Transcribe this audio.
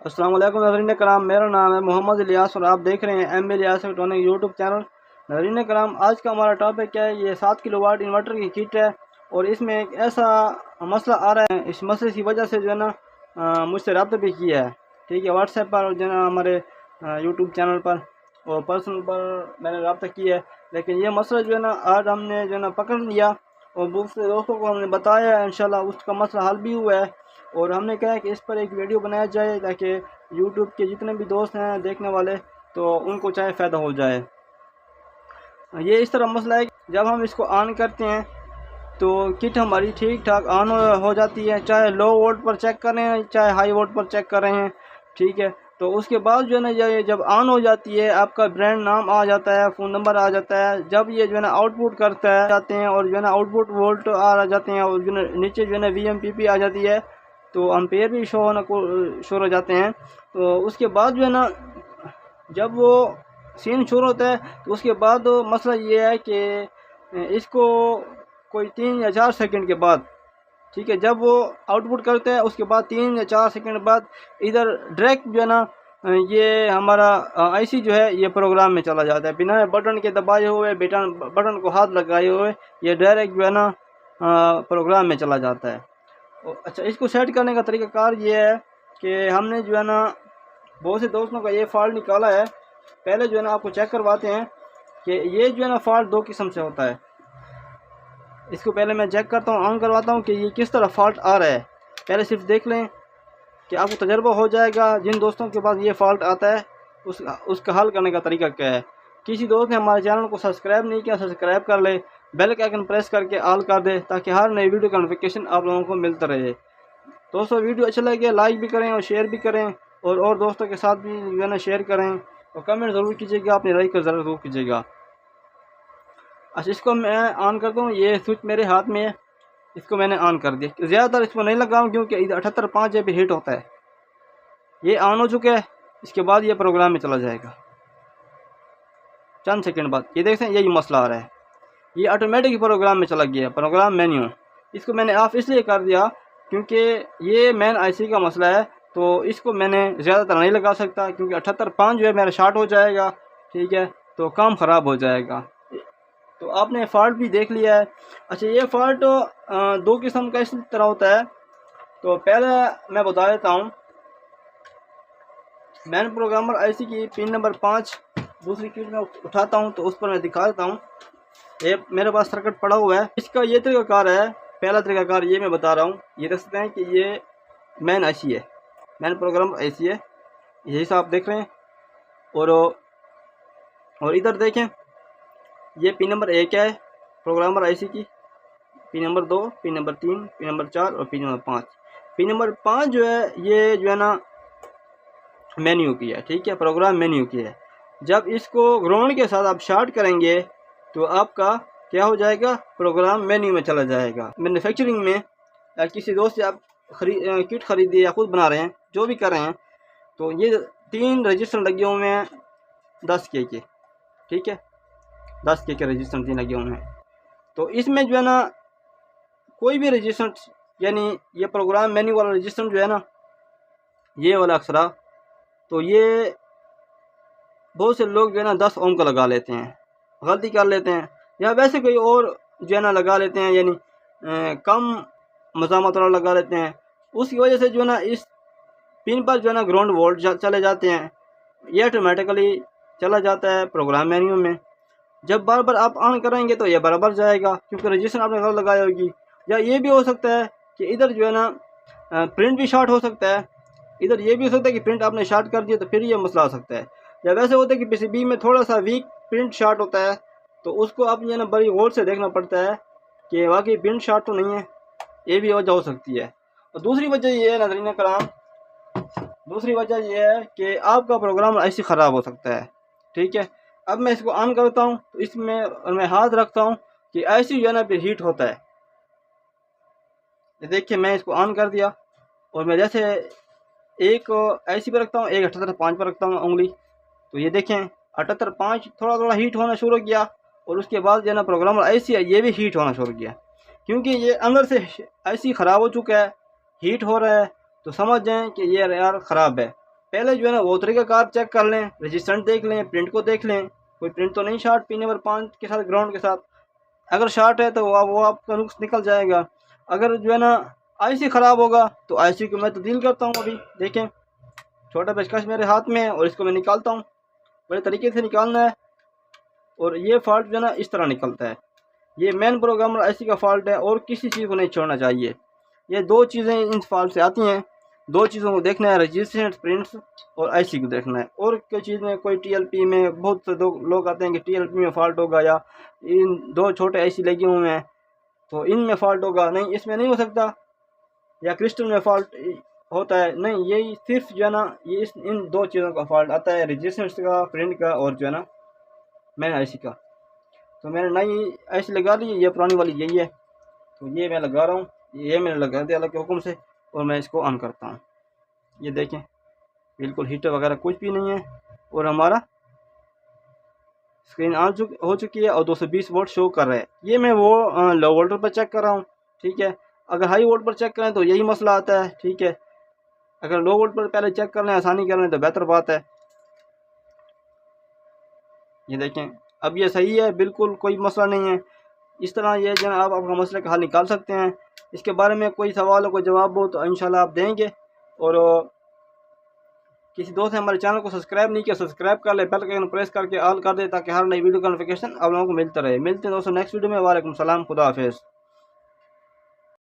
السلام علیکم ناظرین کرام، میرا نام ہے محمد الیاس اور آپ دیکھ رہے ہیں M Ilyas electronic YouTube channel. ناظرین کرام، آج کا ہمارا ٹاپک ہے یہ 7 کلو واٹ انورٹر کی کٹ ہے، اور اس میں ایک ایسا مسئلہ آ رہا ہے، اس مسئلے کی وجہ سے جو ہے نا مجھ سے رابطہ بھی کیا ہے، ٹھیک ہے، واٹس ایپ پر اور جو ہے نا ہمارے یوٹیوب چینل پر اور پرسنل پر میں نے رابطہ کیا ہے، لیکن یہ مسئلہ جو ہے نا آج ہم نے جو ہے نا پکڑ لیا اور دوسرے دوستوں کو ہم نے بتایا ہے، انشاءاللہ اس کا مسئلہ حل بھی ہوا ہے، اور ہم نے کہا ہے کہ اس پر ایک ویڈیو بنایا جائے تاکہ یوٹیوب کے جتنے بھی دوست ہیں دیکھنے والے تو ان کو چاہے فائدہ ہو جائے۔ یہ اس طرح مسئلہ ہے کہ جب ہم اس کو آن کرتے ہیں تو کٹ ہماری ٹھیک ٹھاک آن ہو جاتی ہے، چاہے لو وولٹ پر چیک کر رہے ہیں چاہے ہائی وولٹ پر چیک کر رہے ہیں، ٹھیک ہے۔ تو اس کے بعد جو ہے نا یہ جب آن ہو جاتی ہے، آپ کا برانڈ نام آ جاتا ہے، فون نمبر آ جاتا ہے، جب یہ جو ہے نا آؤٹ پٹ کرتا ہے جاتے ہیں اور جو ہے نا آؤٹ پٹ وولٹ آ جاتے ہیں، اور جو ہے نیچے جو ہے نا وی ایم پی پی آ جاتی ہے، تو امپیئر بھی شو ہو جاتے ہیں۔ تو اس کے بعد جو ہے نا جب وہ سین شروع ہوتا ہے تو اس کے بعد مسئلہ یہ ہے کہ اس کو کوئی 3 یا 4 سیکنڈ کے بعد، ٹھیک ہے، جب وہ آؤٹ پٹ کرتے ہیں اس کے بعد 3 یا 4 سیکنڈ بعد ادھر ڈائریکٹ جو ہے نا یہ ہمارا آئی سی جو ہے یہ پروگرام میں چلا جاتا ہے، بنا بٹن کے دبائے ہوئے، بٹن کو ہاتھ لگائے ہوئے یہ ڈائریکٹ جو ہے نا پروگرام میں چلا جاتا ہے۔ اچھا، اس کو سیٹ کرنے کا طریقہ کار یہ ہے کہ ہم نے جو ہے نا بہت سے دوستوں کا یہ فالٹ نکالا ہے۔ پہلے جو ہے نا آپ کو چیک کرواتے ہیں کہ یہ جو ہے نا فالٹ 2 قسم سے ہوتا ہے۔ اس کو پہلے میں چیک کرتا ہوں، آن کرواتا ہوں کہ یہ کس طرح فالٹ آ رہا ہے، پہلے صرف دیکھ لیں کہ آپ کو تجربہ ہو جائے گا جن دوستوں کے پاس یہ فالٹ آتا ہے اس کا حل کرنے کا طریقہ کیا ہے۔ کسی دوست نے ہمارے چینل کو سبسکرائب نہیں کیا، سبسکرائب کر لے، بیل کا آئکن پریس کر کے آل کر دے تاکہ ہر نئی ویڈیو کا نوٹیفیکیشن آپ لوگوں کو ملتا رہے۔ دوستوں، ویڈیو اچھا لگے لائک بھی کریں اور شیئر بھی کریں، اور دوستوں کے ساتھ بھی جو ہے نا شیئر کریں، اور کمنٹ ضرور کیجیے گا، اپنی رائے کو ضرور کیجیے گا۔ اچھا، اس کو میں آن کرتا ہوں، یہ سوئچ میرے ہاتھ میں ہے، اس کو میں نے آن کر دیا۔ زیادہ تر اس کو نہیں لگاؤں کیونکہ 78.5 جب ہیٹ ہوتا ہے۔ یہ آن ہو چکا ہے، اس کے بعد یہ پروگرام میں چلا جائے گا چند سیکنڈ بعد۔ یہ دیکھتے ہیں یہی مسئلہ آ رہا ہے، یہ آٹومیٹک پروگرام میں چلا گیا، پروگرام مینیو۔ اس کو میں نے آف اس لیے کر دیا کیونکہ یہ مین آئی سی کا مسئلہ ہے، تو اس کو میں نے زیادہ تر نہیں لگا سکتا کیونکہ 78.5 جو ہے میرا شارٹ ہو جائے گا، ٹھیک ہے، تو کام خراب ہو جائے گا۔ تو آپ نے فالٹ بھی دیکھ لیا ہے۔ اچھا، یہ فالٹ 2 قسم کا اس طرح ہوتا ہے، تو پہلے میں بتا دیتا ہوں۔ مین پروگرامر آئی سی کی پن نمبر 5 دوسری کٹ میں اٹھاتا ہوں تو اس پر میں دکھا دیتا ہوں۔ یہ میرے پاس سرکٹ پڑا ہوا ہے، اس کا یہ طریقہ کار ہے۔ پہلا طریقہ کار یہ میں بتا رہا ہوں، یہ دیکھ سکتے ہیں کہ یہ مین آئی سی ہے، مین پروگرامر آئی سی ہے، یہی سا آپ دیکھ رہے ہیں، اور ادھر دیکھیں، یہ پن نمبر 1 ہے پروگرامر آئی سی کی، pin number 2، pin number 3، pin number 4 اور پن نمبر 5۔ پن نمبر 5 جو ہے یہ جو ہے نا مینیو کی ہے، ٹھیک ہے، پروگرام مینیو کی ہے۔ جب اس کو گراؤنڈ کے ساتھ آپ شارٹ کریں گے تو آپ کا کیا ہو جائے گا، پروگرام مینیو میں چلا جائے گا۔ مینوفیکچرنگ میں کسی دوست سے آپ کٹ خریدیے یا خود بنا رہے ہیں، جو بھی کر رہے ہیں، تو یہ 3 رجسٹر لگے ہوئے ہیں 10 کے، ٹھیک ہے، 10 کے رجسٹر 3 لگے ہوئے ہیں۔ تو اس میں جو ہے نا کوئی بھی رجسٹر، یعنی یہ پروگرام مینیو والا رجسٹر جو ہے نا، یہ والا اکثرا، تو یہ بہت سے لوگ جو ہے نا 10 اوم کا لگا لیتے ہیں، غلطی کر لیتے ہیں، یا ویسے کوئی اور جو ہے نا لگا لیتے ہیں، یعنی کم مزاحمت والا لگا لیتے ہیں۔ اس کی وجہ سے جو ہے نا اس پن پر جو ہے نا گراؤنڈ وولٹ چلے جاتے ہیں، یہ آٹومیٹیکلی چلا جاتا ہے پروگرام مینیو میں۔ جب بار بار آپ آن کریں گے تو یہ برابر جائے گا کیونکہ رجسٹر آپ نے غلط لگائی ہوگی، یا یہ بھی ہو سکتا ہے کہ ادھر جو ہے نا پرنٹ بھی شارٹ ہو سکتا ہے، ادھر یہ بھی ہو سکتا ہے کہ پرنٹ آپ نے شارٹ کر دیا تو پھر یہ مسئلہ آ سکتا ہے، یا ویسے ہوتا ہے کہ پی سی بی میں تھوڑا سا ویک پرنٹ شارٹ ہوتا ہے، تو اس کو آپ جو ہے نا بڑی غور سے دیکھنا پڑتا ہے کہ واقعی پرنٹ شارٹ تو نہیں ہے، یہ بھی وجہ ہو سکتی ہے۔ اور دوسری وجہ یہ ہے ناظرین کرام، دوسری وجہ یہ ہے کہ آپ کا پروگرام ایسے خراب ہو سکتا ہے، ٹھیک ہے۔ اب میں اس کو آن کرتا ہوں تو اس میں میں ہاتھ رکھتا ہوں کہ ایسی جو ہے نا پھر ہیٹ ہوتا ہے، یہ دیکھیں میں اس کو آن کر دیا، اور میں جیسے ایک ایسی پہ رکھتا ہوں، ایک 78.5 پہ رکھتا ہوں انگلی، تو یہ دیکھیں 78.5 تھوڑا تھوڑا ہیٹ ہونا شروع کیا، اور اس کے بعد جو ہے نا پروگرامر ایسی ہے یہ بھی ہیٹ ہونا شروع کیا، کیونکہ یہ اندر سے ایسی خراب ہو چکا ہے، ہیٹ ہو رہا ہے، تو سمجھ جائیں کہ یہ یار خراب ہے۔ پہلے جو ہے نا وہ طریقہ کار چیک کر لیں، رجسٹنٹ دیکھ لیں، پرنٹ کو دیکھ لیں، کوئی پرنٹ تو نہیں شارٹ پی نمبر 5 کے ساتھ گراؤنڈ کے ساتھ. اگر شارٹ ہے تو وہ آپ کا نقص نکل جائے گا. اگر جو ہے نا آئی سی خراب ہوگا تو آئی سی کو میں تبدیل کرتا ہوں. ابھی دیکھیں چھوٹا پیچکش میرے ہاتھ میں ہے اور اس کو میں نکالتا ہوں. بڑے طریقے سے نکالنا ہے اور یہ فالٹ جو ہے نا اس طرح نکلتا ہے. یہ مین پروگرامر آئی سی کا فالٹ ہے اور کسی چیز کو نہیں چھوڑنا چاہیے. یہ دو چیزیں ان فالٹ سے آتی ہیں. دو چیزوں کو دیکھنا ہے، رجسٹرنٹ پرنٹس اور آئی سی کو دیکھنا ہے. اور کوئی چیز میں کوئی ٹی ایل پی میں بہت سے لوگ آتے ہیں کہ ٹی ایل پی میں فالٹ ہوگا یا ان دو چھوٹے آئی سی لگے ہوئے ہیں تو ان میں فالٹ ہوگا. نہیں، اس میں نہیں ہو سکتا. یا کرسٹل میں فالٹ ہوتا ہے، نہیں، یہی صرف جو ہے نا یہ ان دو چیزوں کا فالٹ آتا ہے، رجسٹرنٹ کا، پرنٹ کا اور جو ہے نا مین آئی سی کا. تو میں نے نئی آئی سی لگا لی، یہ پرانی والی یہی ہے. تو یہ میں لگا رہا ہوں، یہ میں نے لگا دیا اللہ کے حکم سے اور میں اس کو آن کرتا ہوں. یہ دیکھیں بالکل ہیٹر وغیرہ کچھ بھی نہیں ہے اور ہمارا اسکرین آن ہو چکی ہے اور 220 وولٹ شو کر رہا ہے. یہ میں وہ لو وولٹ پر چیک کر رہا ہوں. ٹھیک ہے، اگر ہائی وولٹ پر چیک کریں تو یہی مسئلہ آتا ہے. ٹھیک ہے، اگر لو وولٹ پر پہلے چیک کر لیں، آسانی کر لیں تو بہتر بات ہے. یہ دیکھیں اب یہ صحیح ہے، بالکل کوئی مسئلہ نہیں ہے. اس طرح یہ جو ہے آپ اپنا مسئلے کا حل نکال سکتے ہیں. اس کے بارے میں کوئی سوال ہو، کوئی جواب ہو تو انشاءاللہ آپ دیں گے. اور کسی دوست نے ہمارے چینل کو سبسکرائب نہیں کیا، سبسکرائب کر لے، بیل کا آئکن پریس کر کے آل کر دے تاکہ ہر نئی ویڈیو کا نوٹیفیکیشن آپ لوگوں کو ملتا رہے. ملتے ہیں دوستوں نیکسٹ ویڈیو میں. وعلیکم السلام، خدا حافظ.